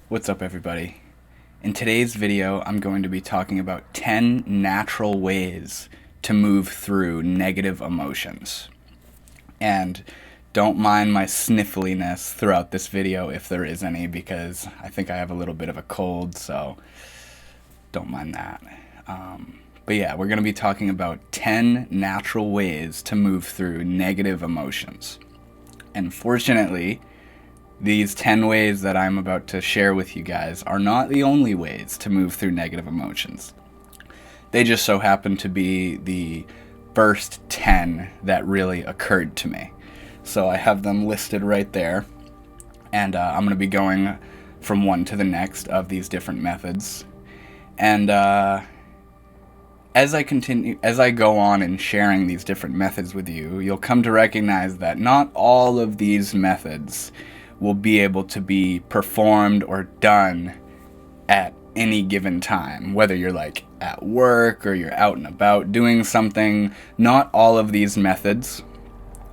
What's up, everybody? In today's video, I'm going to be talking about 10 natural ways to move through negative emotions. And don't mind my sniffliness throughout this video if there is any, because I think I have a little bit of a cold, so don't mind that. But yeah, we're going to be talking about 10 natural ways to move through negative emotions. And fortunately, these 10 ways that I'm about to share with you guys are not the only ways to move through negative emotions. They just so happen to be the first 10 that really occurred to me. So I have them listed right there, and I'm going to be going from one to the next of these different methods. And as I go on and sharing these different methods with you, you'll come to recognize that not all of these methods will be able to be performed or done at any given time. Whether you're like at work or you're out and about doing something, not all of these methods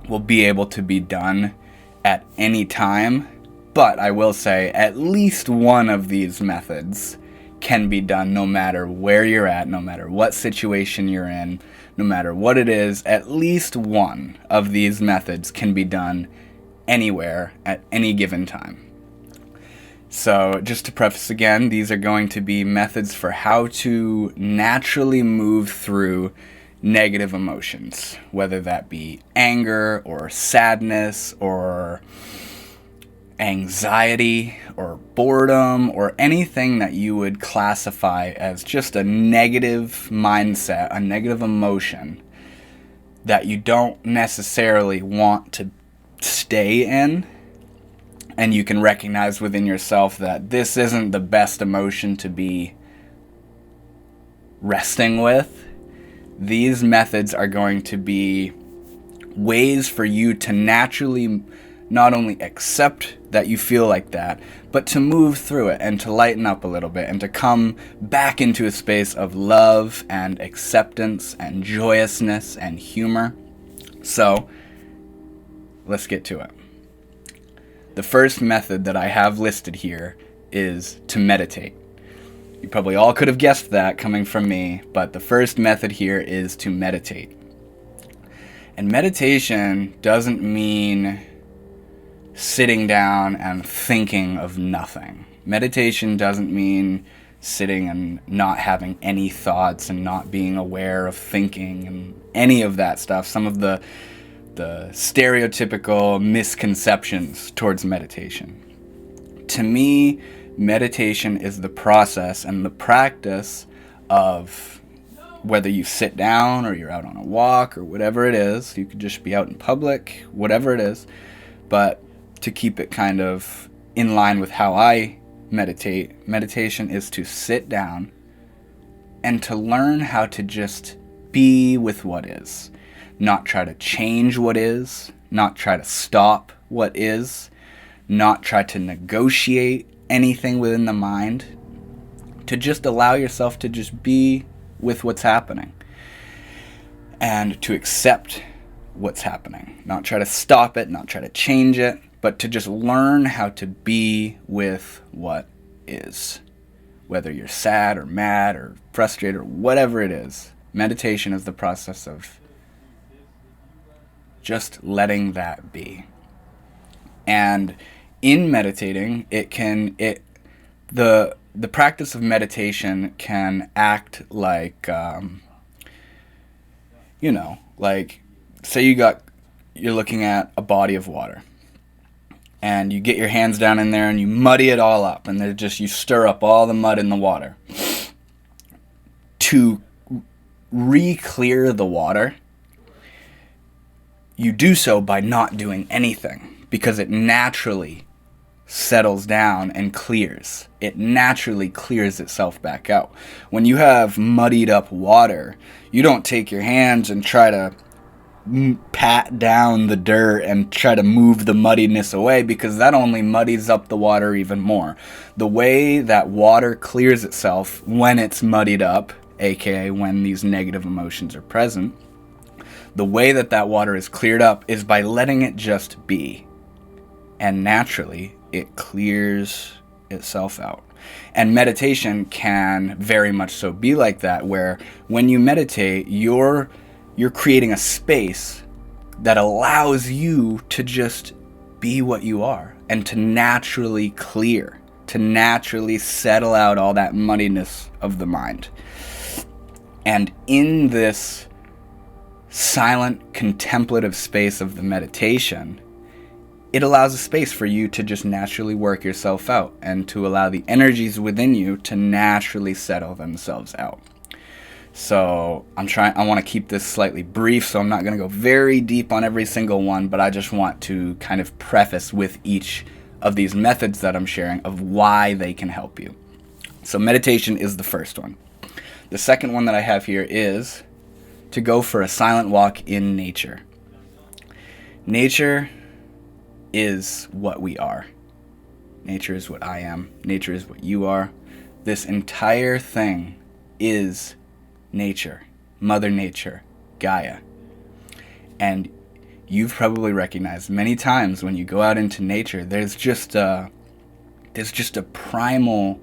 will be able to be done at any time. But I will say at least one of these methods can be done no matter where you're at, no matter what situation you're in, no matter what it is. At least one of these methods can be done anywhere at any given time. So just to preface again, these are going to be methods for how to naturally move through negative emotions, whether that be anger or sadness or anxiety or boredom or anything that you would classify as just a negative mindset, a negative emotion that you don't necessarily want to stay in, and you can recognize within yourself that this isn't the best emotion to be resting with. These methods are going to be ways for you to naturally not only accept that you feel like that, but to move through it and to lighten up a little bit and to come back into a space of love and acceptance and joyousness and humor. So let's get to it. The first method that I have listed here is to meditate. You probably all could have guessed that coming from me, but the first method here is to meditate. And meditation doesn't mean sitting down and thinking of nothing. Meditation doesn't mean sitting and not having any thoughts and not being aware of thinking and any of that stuff. Some of the stereotypical misconceptions towards meditation. To me, meditation is the process and the practice of, whether you sit down or you're out on a walk or whatever it is, you could just be out in public, whatever it is, but to keep it kind of in line with how I meditate, meditation is to sit down and to learn how to just be with what is. Not try to change what is, not try to stop what is, not try to negotiate anything within the mind, to just allow yourself to just be with what's happening and to accept what's happening. Not try to stop it, not try to change it, but to just learn how to be with what is. Whether you're sad or mad or frustrated or whatever it is, meditation is the process of just letting that be. And in meditating, the practice of meditation can act like, like say you're looking at a body of water, and you get your hands down in there and you muddy it all up, and you stir up all the mud in the water. To re-clear the water, you do so by not doing anything, because it naturally settles down and clears. It naturally clears itself back out. When you have muddied up water, you don't take your hands and try to pat down the dirt and try to move the muddiness away, because that only muddies up the water even more. The way that water clears itself when it's muddied up, aka when these negative emotions are present, the way that water is cleared up is by letting it just be. And naturally, it clears itself out. And meditation can very much so be like that, where when you meditate, you're creating a space that allows you to just be what you are and to naturally clear, to naturally settle out all that muddiness of the mind. And in this silent, contemplative space of the meditation, it allows a space for you to just naturally work yourself out and to allow the energies within you to naturally settle themselves out. So I want to keep this slightly brief, so I'm not going to go very deep on every single one, but I just want to kind of preface with each of these methods that I'm sharing of why they can help you. So meditation is the first one. The second one that I have here is to go for a silent walk in nature. Nature is what we are. Nature is what I am. Nature is what you are. This entire thing is nature, Mother Nature, Gaia. And you've probably recognized many times when you go out into nature, there's just a primal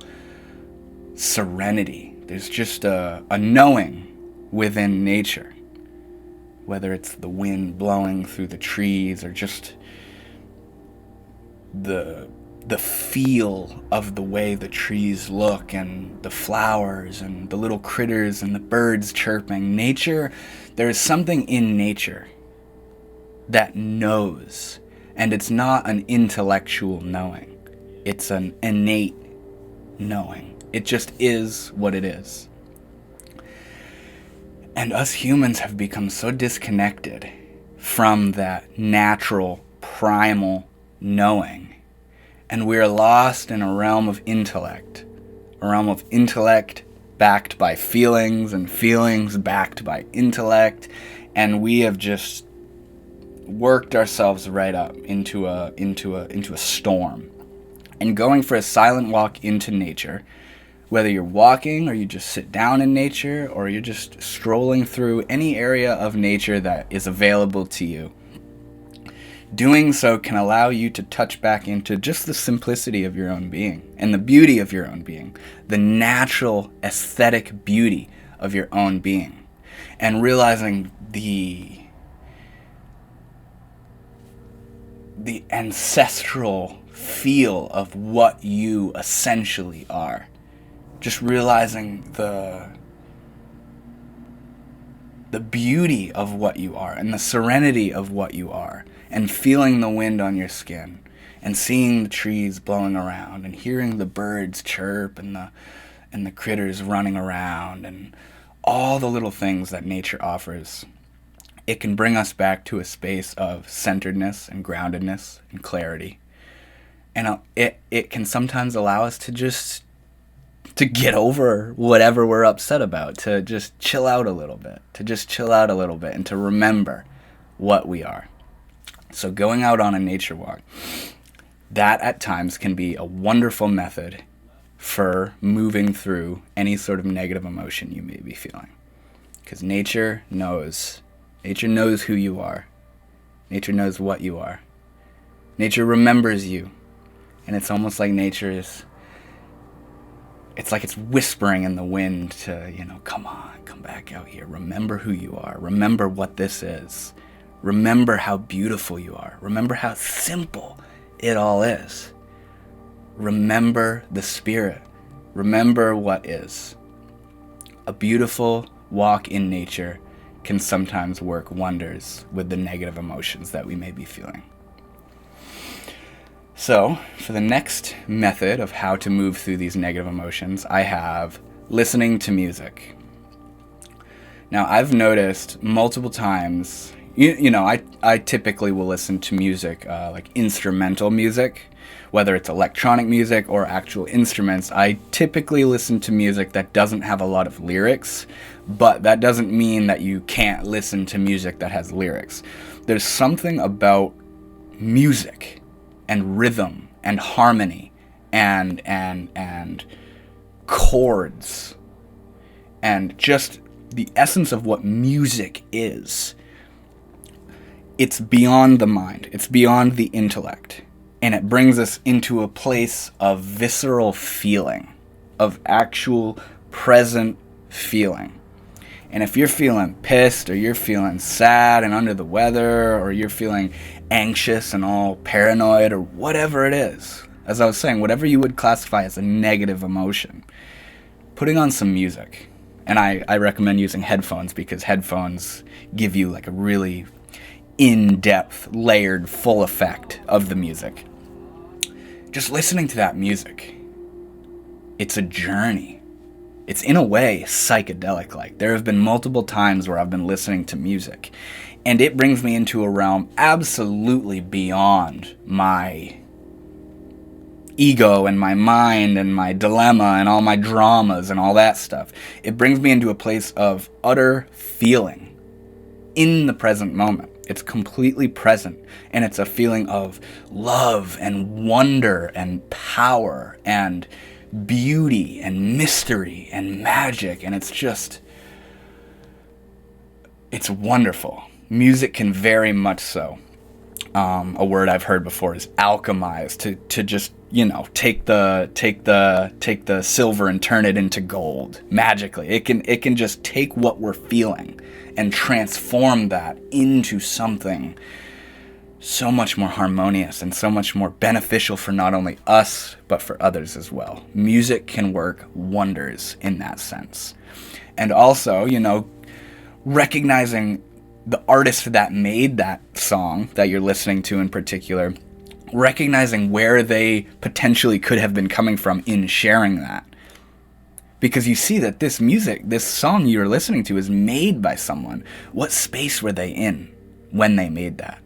serenity. There's just a knowing within nature, whether it's the wind blowing through the trees or just the feel of the way the trees look and the flowers and the little critters and the birds chirping. Nature, there is something in nature that knows, and it's not an intellectual knowing. It's an innate knowing. It just is what it is. And us humans have become so disconnected from that natural, primal knowing. And we're lost in a realm of intellect. A realm of intellect backed by feelings, and feelings backed by intellect. And we have just worked ourselves right up into a storm. And going for a silent walk into nature, whether you're walking or you just sit down in nature or you're just strolling through any area of nature that is available to you, doing so can allow you to touch back into just the simplicity of your own being and the beauty of your own being, the natural aesthetic beauty of your own being, and realizing the ancestral feel of what you essentially are. Just realizing the beauty of what you are and the serenity of what you are, and feeling the wind on your skin and seeing the trees blowing around and hearing the birds chirp and the critters running around and all the little things that nature offers. It can bring us back to a space of centeredness and groundedness and clarity. And it can sometimes allow us to get over whatever we're upset about, to just chill out a little bit, and to remember what we are. So going out on a nature walk, that at times can be a wonderful method for moving through any sort of negative emotion you may be feeling. Because nature knows who you are. Nature knows what you are. Nature remembers you. And it's almost like nature is, it's like it's whispering in the wind to, come on, come back out here. Remember who you are. Remember what this is. Remember how beautiful you are. Remember how simple it all is. Remember the spirit. Remember what is. A beautiful walk in nature can sometimes work wonders with the negative emotions that we may be feeling. So, for the next method of how to move through these negative emotions, I have listening to music. Now, I've noticed multiple times, I typically will listen to music, like instrumental music, whether it's electronic music or actual instruments. I typically listen to music that doesn't have a lot of lyrics, but that doesn't mean that you can't listen to music that has lyrics. There's something about music and rhythm and harmony and chords and just the essence of what music is. It's beyond the mind. It's beyond the intellect. and it brings us into a place of visceral feeling, of actual present feeling. And if you're feeling pissed, or you're feeling sad and under the weather, or you're feeling anxious and all paranoid, or whatever it is, as I was saying, whatever you would classify as a negative emotion, putting on some music. And I recommend using headphones, because headphones give you like a really in-depth, layered, full effect of the music. Just listening to that music, it's a journey. It's in a way psychedelic-like. There have been multiple times where I've been listening to music, and it brings me into a realm absolutely beyond my ego and my mind and my dilemma and all my dramas and all that stuff. It brings me into a place of utter feeling in the present moment. It's completely present, and it's a feeling of love and wonder and power and beauty and mystery and magic, and it's wonderful. Music can very much so, a word I've heard before is alchemize, to just, take the silver and turn it into gold magically. It can just take what we're feeling and transform that into something so much more harmonious and so much more beneficial for not only us, but for others as well. Music can work wonders in that sense. And also, recognizing the artist that made that song that you're listening to in particular, recognizing where they potentially could have been coming from in sharing that. Because you see that this song you're listening to is made by someone. What space were they in when they made that?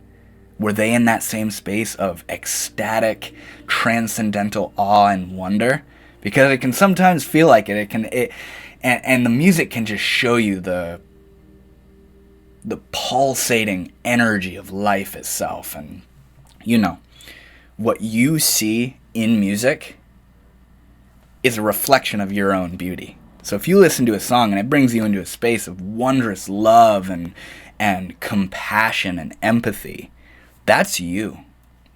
Were they in that same space of ecstatic, transcendental awe and wonder? Because it can sometimes feel like it. And the music can just show you the pulsating energy of life itself. And, what you see in music is a reflection of your own beauty. So if you listen to a song and it brings you into a space of wondrous love and compassion and empathy, that's you.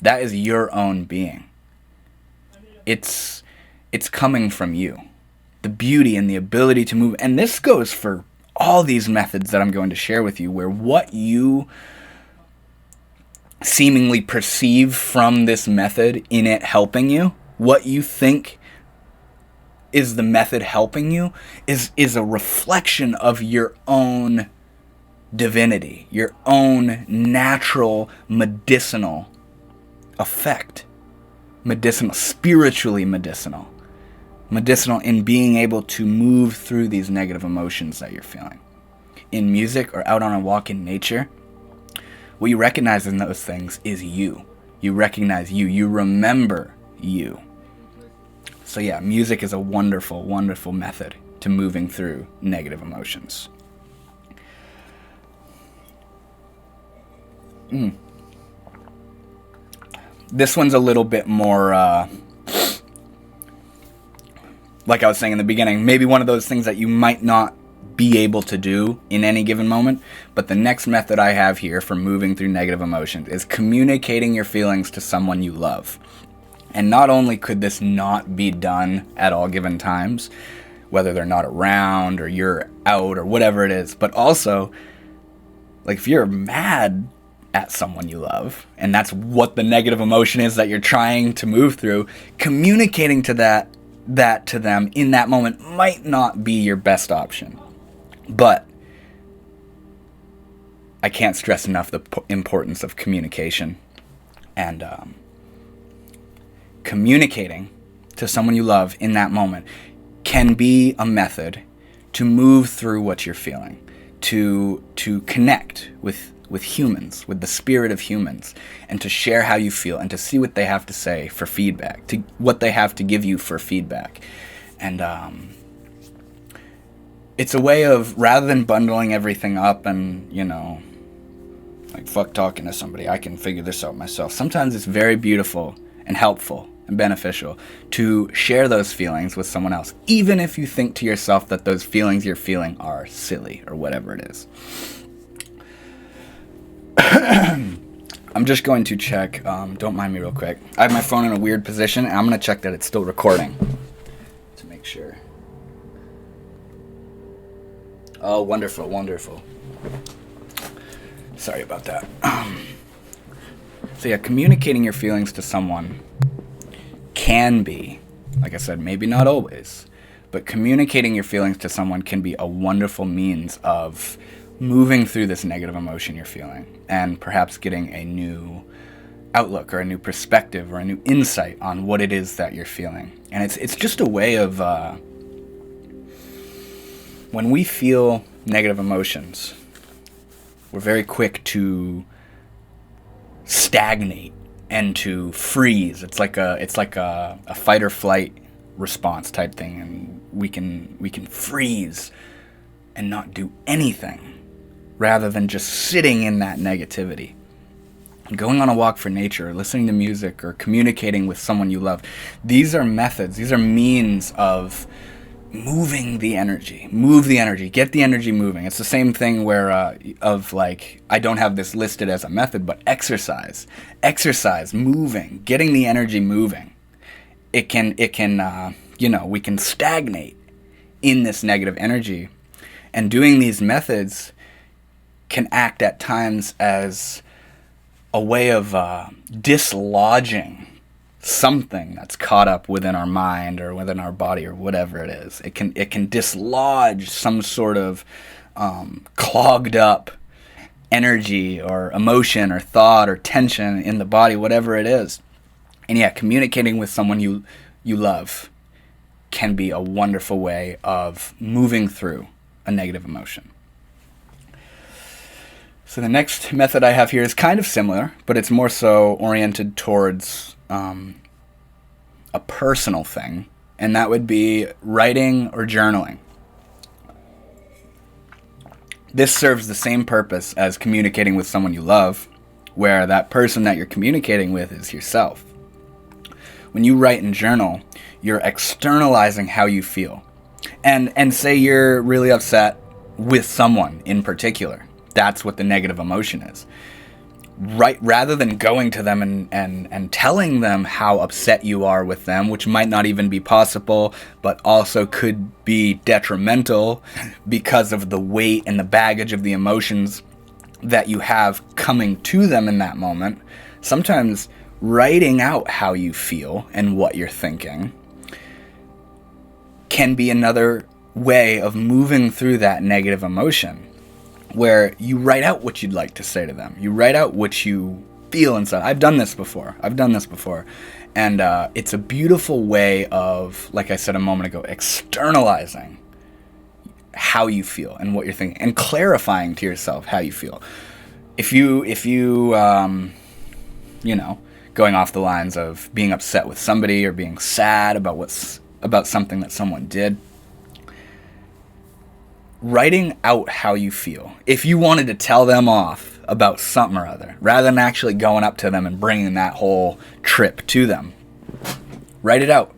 That is your own being. It's coming from you. The beauty and the ability to move. And this goes for all these methods that I'm going to share with you, where what you seemingly perceive from this method in it helping you, what you think is the method helping you, is a reflection of your own divinity, your own natural medicinal effect. Spiritually medicinal in being able to move through these negative emotions that you're feeling. In music or out on a walk in nature, what you recognize in those things is you. You recognize you. You remember you. So yeah, music is a wonderful, wonderful method to moving through negative emotions. This one's a little bit more, like I was saying in the beginning, maybe one of those things that you might not be able to do in any given moment. But the next method I have here for moving through negative emotions is communicating your feelings to someone you love. And not only could this not be done at all given times, whether they're not around or you're out or whatever it is, but also, like, if you're mad at someone you love, and that's what the negative emotion is that you're trying to move through, communicating to that to them in that moment might not be your best option. But I can't stress enough the importance of communication. And communicating to someone you love in that moment can be a method to move through what you're feeling, to connect with humans, with the spirit of humans, and to share how you feel and to see what they have to say for feedback, to what they have to give you for feedback. And it's a way of, rather than bundling everything up and, like, fuck talking to somebody, I can figure this out myself. Sometimes it's very beautiful and helpful and beneficial to share those feelings with someone else, even if you think to yourself that those feelings you're feeling are silly or whatever it is. I'm just going to check, don't mind me real quick. I have my phone in a weird position, and I'm going to check that it's still recording to make sure. Oh, wonderful, wonderful. Sorry about that. So yeah, communicating your feelings to someone can be, like I said, maybe not always, but communicating your feelings to someone can be a wonderful means of moving through this negative emotion you're feeling and perhaps getting a new outlook or a new perspective or a new insight on what it is that you're feeling. And it's just a way of, when we feel negative emotions, we're very quick to stagnate and to freeze. It's like a fight or flight response type thing, and we can freeze and not do anything rather than just sitting in that negativity. Going on a walk for nature, listening to music, or communicating with someone you love. These are methods, these are means of moving the energy. Move the energy. Get the energy moving. It's the same thing where, I don't have this listed as a method, but exercise. Exercise, moving, getting the energy moving. We can stagnate in this negative energy. And doing these methods can act at times as a way of dislodging something that's caught up within our mind or within our body or whatever it is. It can dislodge some sort of clogged up energy or emotion or thought or tension in the body, whatever it is. And yeah, communicating with someone you love can be a wonderful way of moving through a negative emotion. So the next method I have here is kind of similar, but it's more so oriented towards a personal thing, and that would be writing or journaling. This serves the same purpose as communicating with someone you love, where that person that you're communicating with is yourself. When you write and journal, you're externalizing how you feel. And say you're really upset with someone in particular. That's what the negative emotion is. Right, rather than going to them and telling them how upset you are with them, which might not even be possible, but also could be detrimental because of the weight and the baggage of the emotions that you have coming to them in that moment, sometimes writing out how you feel and what you're thinking can be another way of moving through that negative emotion, where you write out what you'd like to say to them. You write out what you feel inside. I've done this before. And it's a beautiful way of, like I said a moment ago, externalizing how you feel and what you're thinking and clarifying to yourself how you feel. If you going off the lines of being upset with somebody or being sad about something that someone did, writing out how you feel. If you wanted to tell them off about something or other, rather than actually going up to them and bringing that whole trip to them, write it out.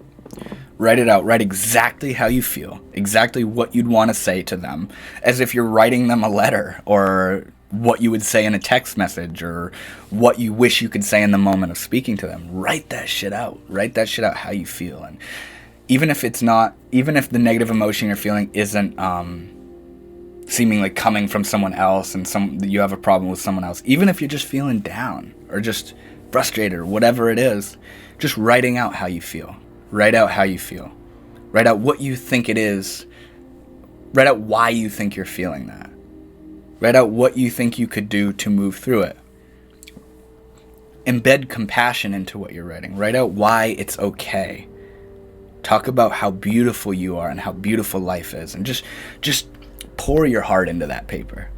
Write it out. Write exactly how you feel, exactly what you'd want to say to them, as if you're writing them a letter, or what you would say in a text message, or what you wish you could say in the moment of speaking to them. Write that shit out. Write that shit out how you feel. And even if the negative emotion you're feeling isn't seemingly coming from someone else, and you have a problem with someone else, even if you're just feeling down or just frustrated or whatever it is, just writing out how you feel. Write out how you feel. Write out what you think it is. Write out why you think you're feeling that. Write out what you think you could do to move through it. Embed compassion into what you're writing. Write out why it's okay. Talk about how beautiful you are and how beautiful life is, and just pour your heart into that paper.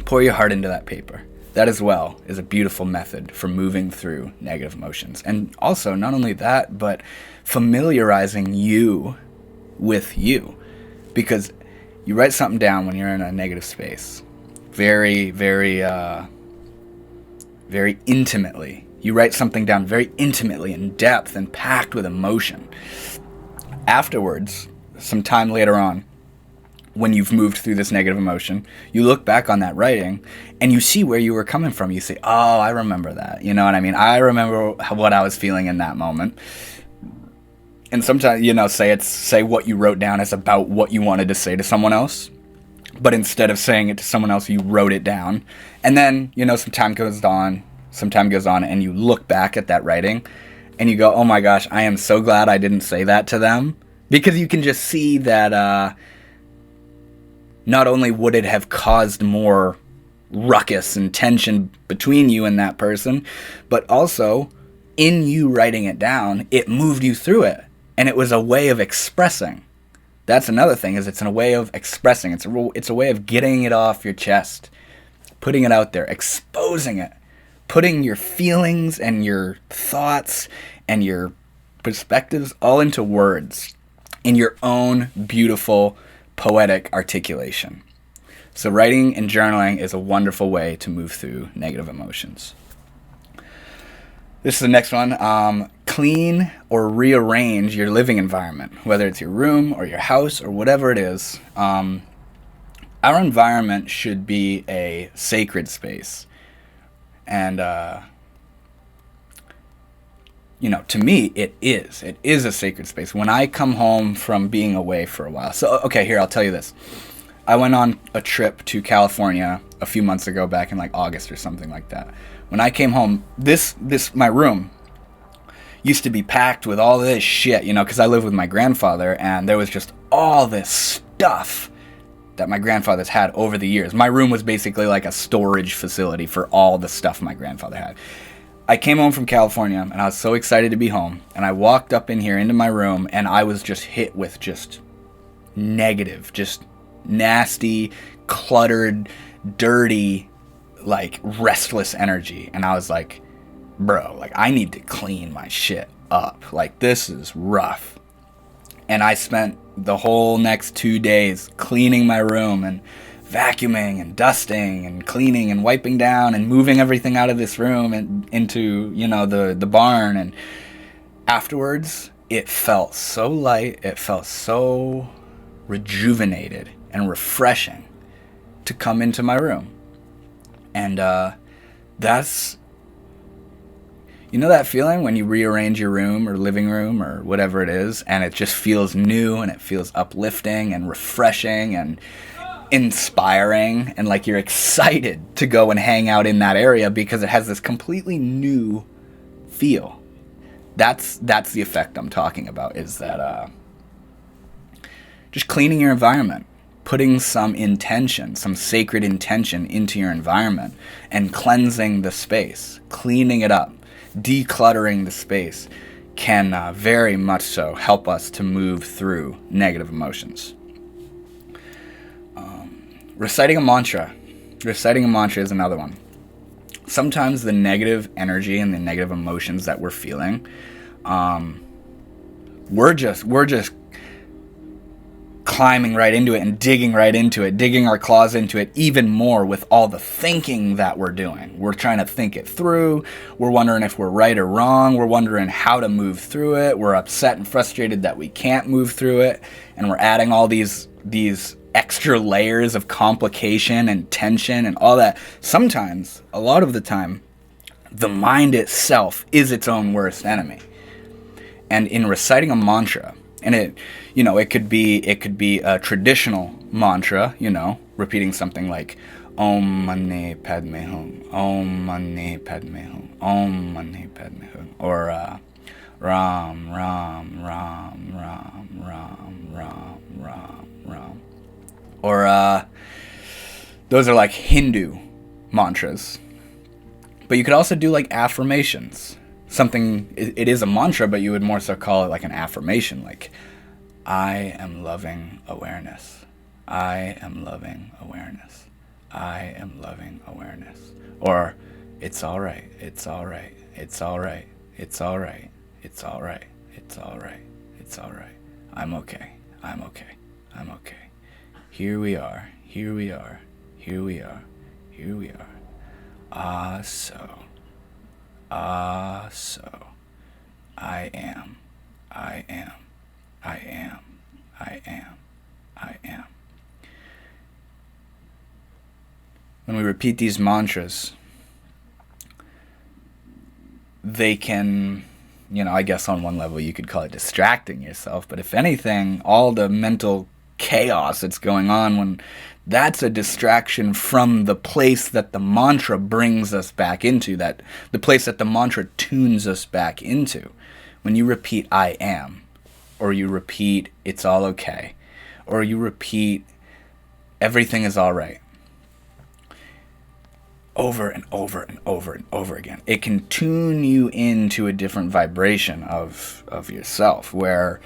Pour your heart into that paper. That as well is a beautiful method for moving through negative emotions. And also, not only that, but familiarizing you with you. Because you write something down when you're in a negative space. Very, very, very intimately. You write something down very intimately, in depth, and packed with emotion. Afterwards, some time later on, when you've moved through this negative emotion, you look back on that writing and you see where you were coming from. You say, oh, I remember that. You know what I mean? I remember what I was feeling in that moment. And sometimes, say what you wrote down is about what you wanted to say to someone else. But instead of saying it to someone else, you wrote it down. And then, some time goes on, and you look back at that writing and you go, oh my gosh, I am so glad I didn't say that to them. Because you can just see that not only would it have caused more ruckus and tension between you and that person, but also in you writing it down, it moved you through it. And it was a way of expressing. That's another thing, is it's a way of expressing. It's a way of getting it off your chest, putting it out there, exposing it, putting your feelings and your thoughts and your perspectives all into words in your own beautiful, poetic articulation. So writing and journaling is a wonderful way to move through negative emotions. This is the next one. Clean or rearrange your living environment, whether it's your room or your house or whatever it is. Our environment should be a sacred space. And, to me, it is. It is a sacred space. When I come home from being away for a while. So, okay, here, I'll tell you this. I went on a trip to California a few months ago, back in like August or something like that. When I came home, my room used to be packed with all this shit, because I live with my grandfather, and there was just all this stuff that my grandfather's had over the years. My room was basically like a storage facility for all the stuff my grandfather had. I came home from California, and I was so excited to be home, and I walked up in here into my room, and I was just hit with just negative, just nasty, cluttered, dirty, like restless energy. And I was like, bro, like I need to clean my shit up. Like this is rough. And I spent the whole next 2 days cleaning my room and vacuuming and dusting and cleaning and wiping down and moving everything out of this room and into, the barn. And afterwards, it felt so light. It felt so rejuvenated and refreshing to come into my room. And that's, that feeling when you rearrange your room or living room or whatever it is, and it just feels new and it feels uplifting and refreshing and inspiring, and like you're excited to go and hang out in that area because it has this completely new feel. That's the effect I'm talking about, is that just cleaning your environment. Putting some intention, some sacred intention into your environment and cleansing the space, cleaning it up, decluttering the space can very much so help us to move through negative emotions. Reciting a mantra. Reciting a mantra is another one. Sometimes the negative energy and the negative emotions that we're feeling, we're just climbing right into it and digging right into it, digging our claws into it even more with all the thinking that we're doing. We're trying to think it through. We're wondering if we're right or wrong. We're wondering how to move through it. We're upset and frustrated that we can't move through it. And we're adding all these extra layers of complication and tension and all that. Sometimes, a lot of the time, the mind itself is its own worst enemy. And in reciting a mantra, and it could be a traditional mantra, repeating something like Om Mani Padme Hum, Om Mani Padme Hum, Om Mani Padme Hum, or Ram, Ram, Ram, Ram, Ram, Ram, Ram, Ram. Or those are like Hindu mantras. But you could also do like affirmations. It is a mantra, but you would more so call it like an affirmation, like, I am loving awareness. I am loving awareness. I am loving awareness. Or, it's all right. It's all right. It's all right. It's all right. It's all right. It's all right. It's all right. I'm okay. I'm okay. I'm okay. Here we are. Here we are. Here we are. Here we are. So. So. I am. I am. I am. I am. I am. when we repeat these mantras, they can, I guess on one level you could call it distracting yourself, but if anything, all the mental chaos that's going on, when that's a distraction from the place that the mantra brings us back into, that the place that the mantra tunes us back into. When you repeat I am, or you repeat it's all okay, or you repeat everything is all right, over and over and over and over again, it can tune you into a different vibration of yourself, where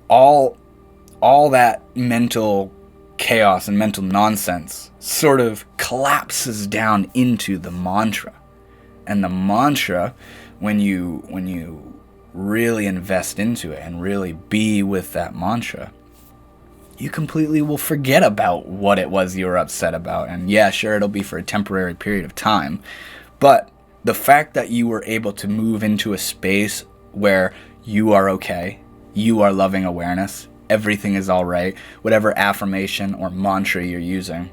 all that mental chaos and mental nonsense sort of collapses down into the mantra. And the mantra, when you really invest into it and really be with that mantra, you completely will forget about what it was you were upset about. And yeah, sure, it'll be for a temporary period of time, but the fact that you were able to move into a space where you are okay, you are loving awareness, everything is all right, whatever affirmation or mantra you're using,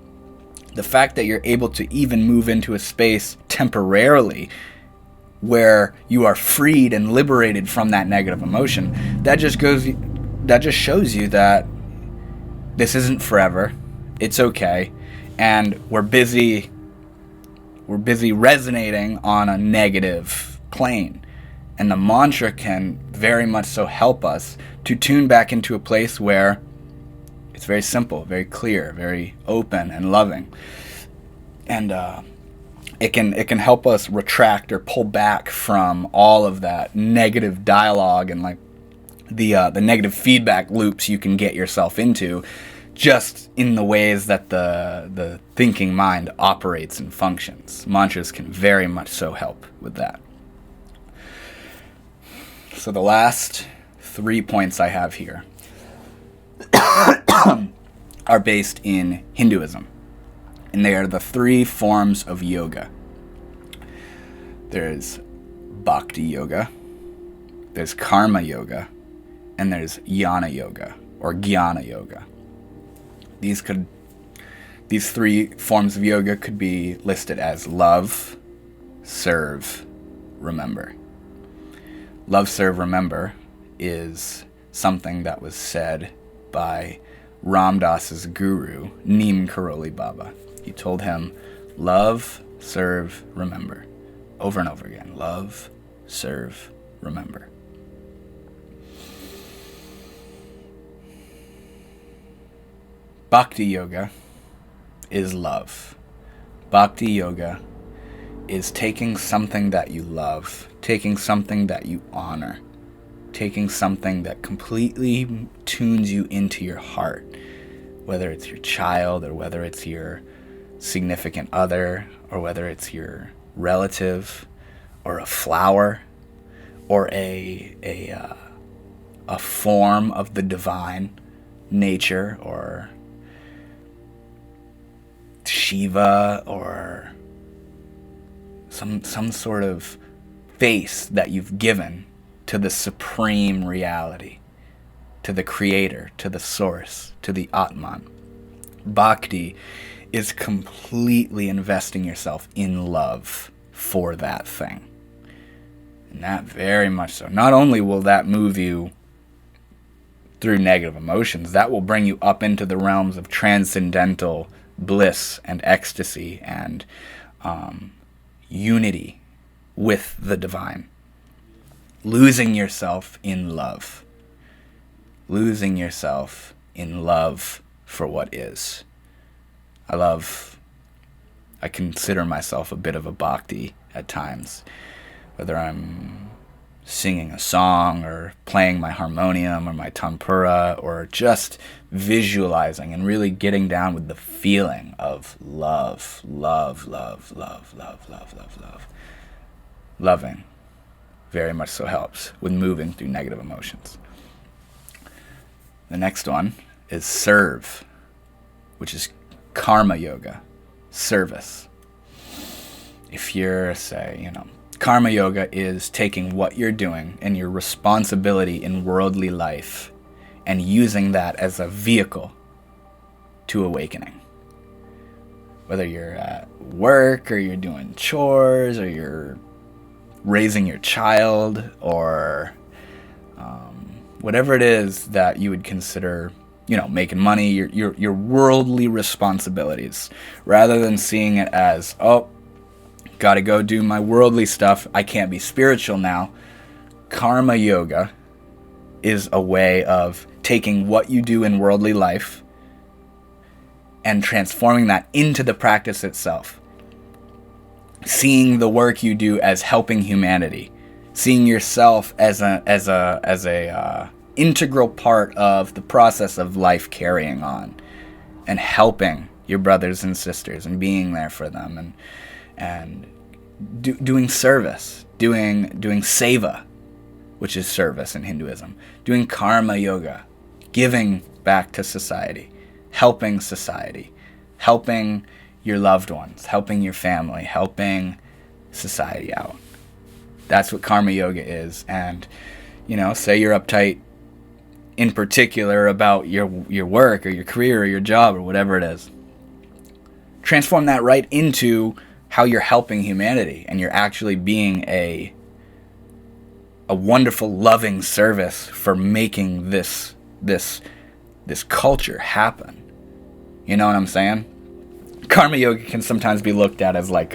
the fact that you're able to even move into a space temporarily where you are freed and liberated from that negative emotion, that just shows you that this isn't forever. It's okay. And we're busy resonating on a negative plane. And the mantra can very much so help us to tune back into a place where it's very simple, very clear, very open and loving. And it can help us retract or pull back from all of that negative dialogue and like the negative feedback loops you can get yourself into, just in the ways that the thinking mind operates and functions. Mantras can very much so help with that. So the last 3 points I have here are based in Hinduism, and they are the 3 forms of yoga. There's Bhakti Yoga, there's Karma Yoga, and there's Jnana Yoga, or Jnana Yoga. These 3 forms of yoga could be listed as love, serve, remember. Love, serve, remember is something that was said by Ram Dass's guru, Neem Karoli Baba. He told him, love, serve, remember, over and over again. Love, serve, remember. Bhakti Yoga is love. Bhakti Yoga is taking something that you love, taking something that you honor, taking something that completely tunes you into your heart, whether it's your child or whether it's your significant other or whether it's your relative or a flower or a form of the divine, nature or Shiva or some sort of face that you've given to the supreme reality, to the creator, to the source, to the Atman. Bhakti is completely investing yourself in love for that thing. And that very much so. Not only will that move you through negative emotions, that will bring you up into the realms of transcendental bliss and ecstasy and unity with the divine. Losing yourself in love. Losing yourself in love for what is. I consider myself a bit of a bhakti at times, whether I'm singing a song or playing my harmonium or my tampura or just visualizing and really getting down with the feeling of love. Loving very much so helps with moving through negative emotions. The next one is serve, which is karma yoga, service. If you're, say, karma yoga is taking what you're doing and your responsibility in worldly life and using that as a vehicle to awakening. whether you're at work or you're doing chores or you're raising your child or whatever it is that you would consider, making money, your worldly responsibilities, rather than seeing it as, oh, gotta go do my worldly stuff, I can't be spiritual now. Karma yoga is a way of taking what you do in worldly life and transforming that into the practice itself. Seeing the work you do as helping humanity, seeing yourself as a integral part of the process of life carrying on, and helping your brothers and sisters and being there for them, and doing service, doing seva, which is service in Hinduism, doing karma yoga, giving back to society, helping your loved ones, helping your family, helping society out. That's what karma yoga is. And, say you're uptight in particular about your work or your career or your job or whatever it is. Transform that right into how you're helping humanity, and you're actually being a wonderful, loving service for making this culture happen. You know what I'm saying? Karma yoga can sometimes be looked at as like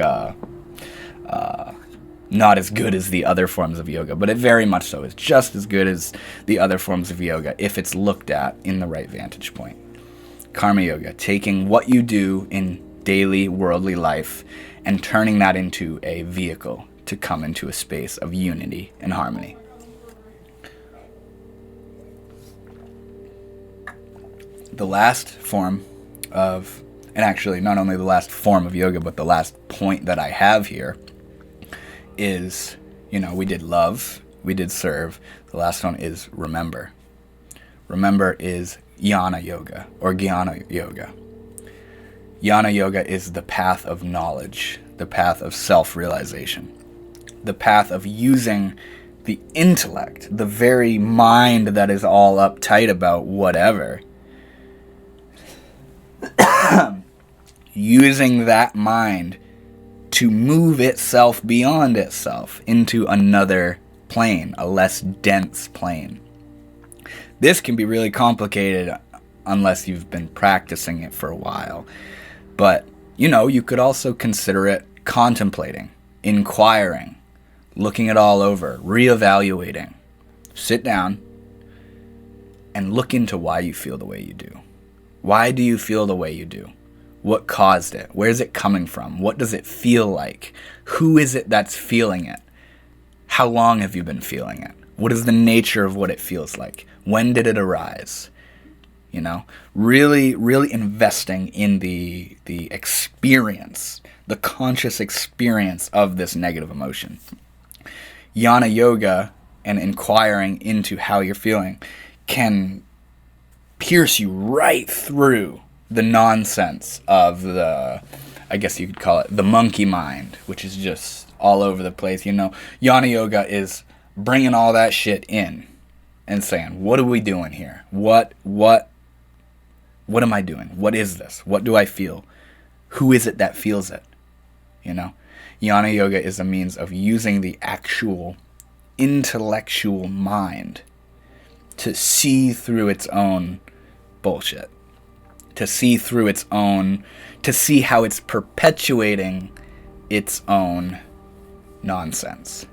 not as good as the other forms of yoga, but it very much so is just as good as the other forms of yoga if it's looked at in the right vantage point. Karma yoga, taking what you do in daily worldly life and turning that into a vehicle to come into a space of unity and harmony. The last form of, and actually not only the last form of yoga, but the last point that I have here is, we did love, we did serve. The last one is remember. Remember is jnana yoga or jnana yoga. Jnana yoga is the path of knowledge, the path of self-realization, the path of using the intellect, the very mind that is all uptight about whatever, using that mind to move itself beyond itself into another plane, a less dense plane. This can be really complicated unless you've been practicing it for a while. But, you could also consider it contemplating, inquiring, looking it all over, reevaluating. Sit down and look into why you feel the way you do. Why do you feel the way you do? What caused it? Where's it coming from? What does it feel like? Who is it that's feeling it? How long have you been feeling it? What is the nature of what it feels like? When did it arise? Really, really investing in the experience, the conscious experience of this negative emotion. Jnana yoga and inquiring into how you're feeling can pierce you right through the nonsense of I guess you could call it the monkey mind, which is just all over the place. Jnana yoga is bringing all that shit in and saying, what are we doing here? What am I doing? What is this? What do I feel? Who is it that feels it? Jnana yoga is a means of using the actual intellectual mind to see through its own bullshit, to see how it's perpetuating its own nonsense.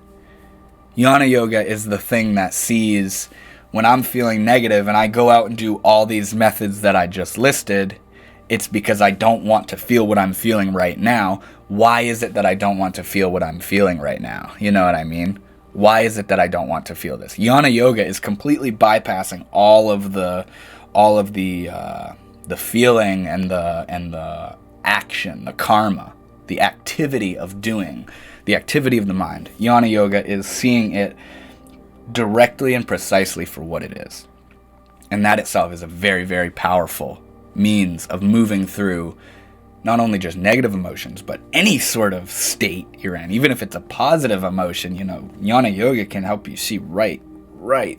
Jnana yoga is the thing that sees when I'm feeling negative and I go out and do all these methods that I just listed, it's because I don't want to feel what I'm feeling right now. Why is it that I don't want to feel what I'm feeling right now? You know what I mean? Why is it that I don't want to feel this? Jnana yoga is completely bypassing all of the feeling and the action, the karma, the activity of doing, the activity of the mind. Jnana yoga is seeing it directly and precisely for what it is. And that itself is a very, very powerful means of moving through not only just negative emotions, but any sort of state you're in. Even if it's a positive emotion, Jnana yoga can help you see right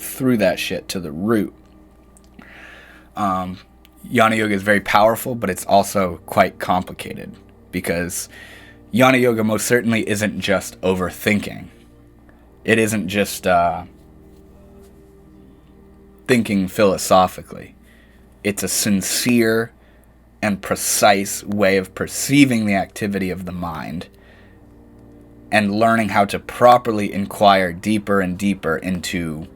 through that shit to the root. Jnana yoga is very powerful, but it's also quite complicated. because Jnana Yoga most certainly isn't just overthinking. It isn't just thinking philosophically. It's a sincere and precise way of perceiving the activity of the mind and learning how to properly inquire deeper and deeper into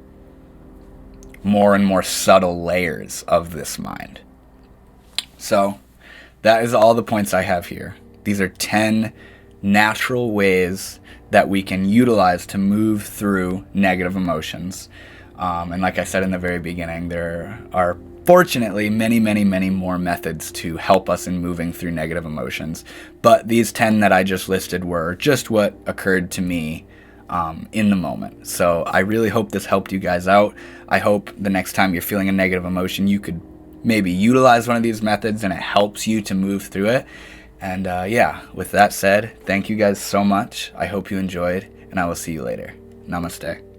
more and more subtle layers of this mind. So that is all the points I have here. These are 10 natural ways that we can utilize to move through negative emotions. And like I said in the very beginning, there are fortunately many, many, many more methods to help us in moving through negative emotions. But these 10 that I just listed were just what occurred to me in the moment. So I really hope this helped you guys out. I hope the next time you're feeling a negative emotion, you could maybe utilize one of these methods and it helps you to move through it. And yeah, with that said, thank you guys so much. I hope you enjoyed, and I will see you later. Namaste.